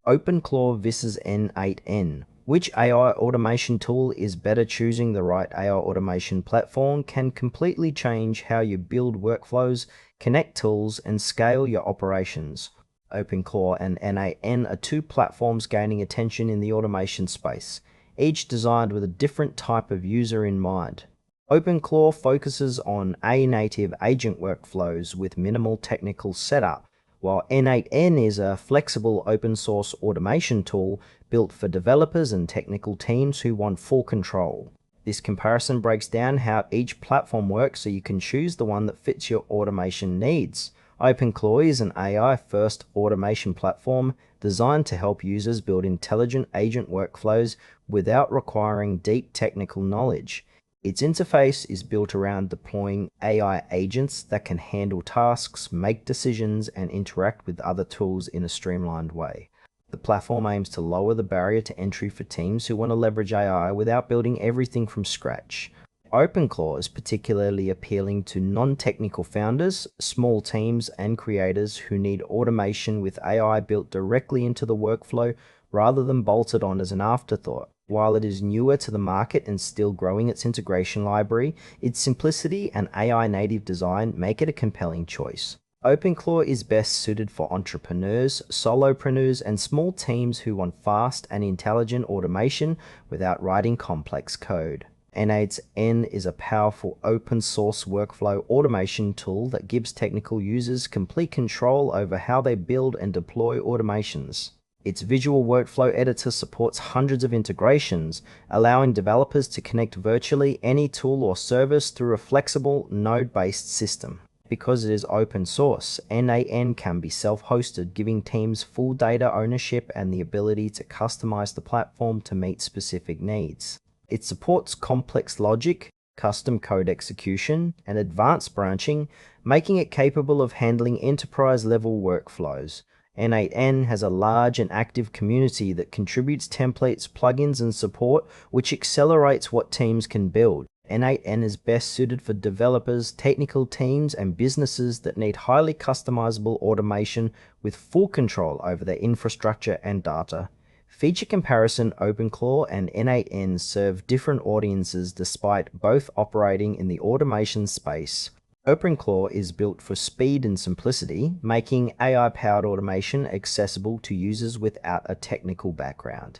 Openclaw vs N8N. Which AI automation tool is better? Choosing the right AI automation platform can completely change how you build workflows, connect tools, and scale your operations. Openclaw and N8N are two platforms gaining attention in the automation space, each designed with a different type of user in mind. Openclaw focuses on native agent workflows with minimal technical setup, while N8N is a flexible open source automation tool built for developers and technical teams who want full control. This comparison breaks down how each platform works so you can choose the one that fits your automation needs. Openclaw is an AI-first automation platform designed to help users build intelligent agent workflows without requiring deep technical knowledge. Its interface is built around deploying AI agents that can handle tasks, make decisions, and interact with other tools in a streamlined way. The platform aims to lower the barrier to entry for teams who want to leverage AI without building everything from scratch. Openclaw is particularly appealing to non-technical founders, small teams, and creators who need automation with AI built directly into the workflow rather than bolted on as an afterthought. While it is newer to the market and still growing its integration library, its simplicity and AI-native design make it a compelling choice. Openclaw is best suited for entrepreneurs, solopreneurs, and small teams who want fast and intelligent automation without writing complex code. N8N is a powerful open-source workflow automation tool that gives technical users complete control over how they build and deploy automations. Its visual workflow editor supports hundreds of integrations, allowing developers to connect virtually any tool or service through a flexible, node-based system. Because it is open source, N8N can be self-hosted, giving teams full data ownership and the ability to customize the platform to meet specific needs. It supports complex logic, custom code execution, and advanced branching, making it capable of handling enterprise-level workflows. N8N has a large and active community that contributes templates, plugins, and support, which accelerates what teams can build. N8N is best suited for developers, technical teams, and businesses that need highly customizable automation with full control over their infrastructure and data. Feature comparison: Openclaw and N8N serve different audiences despite both operating in the automation space. Openclaw is built for speed and simplicity, making AI-powered automation accessible to users without a technical background.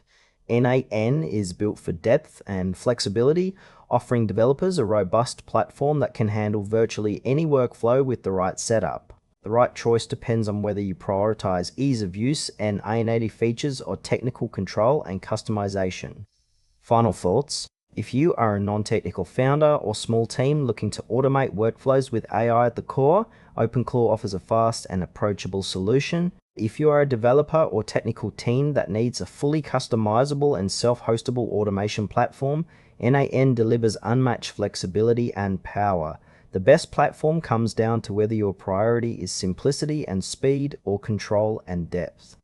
N8N is built for depth and flexibility, offering developers a robust platform that can handle virtually any workflow with the right setup. The right choice depends on whether you prioritize ease of use and AI-native features or technical control and customization. Final thoughts: if you are a non-technical founder or small team looking to automate workflows with AI at the core, Openclaw offers a fast and approachable solution. If you are a developer or technical team that needs a fully customizable and self-hostable automation platform, N8N delivers unmatched flexibility and power. The best platform comes down to whether your priority is simplicity and speed or control and depth.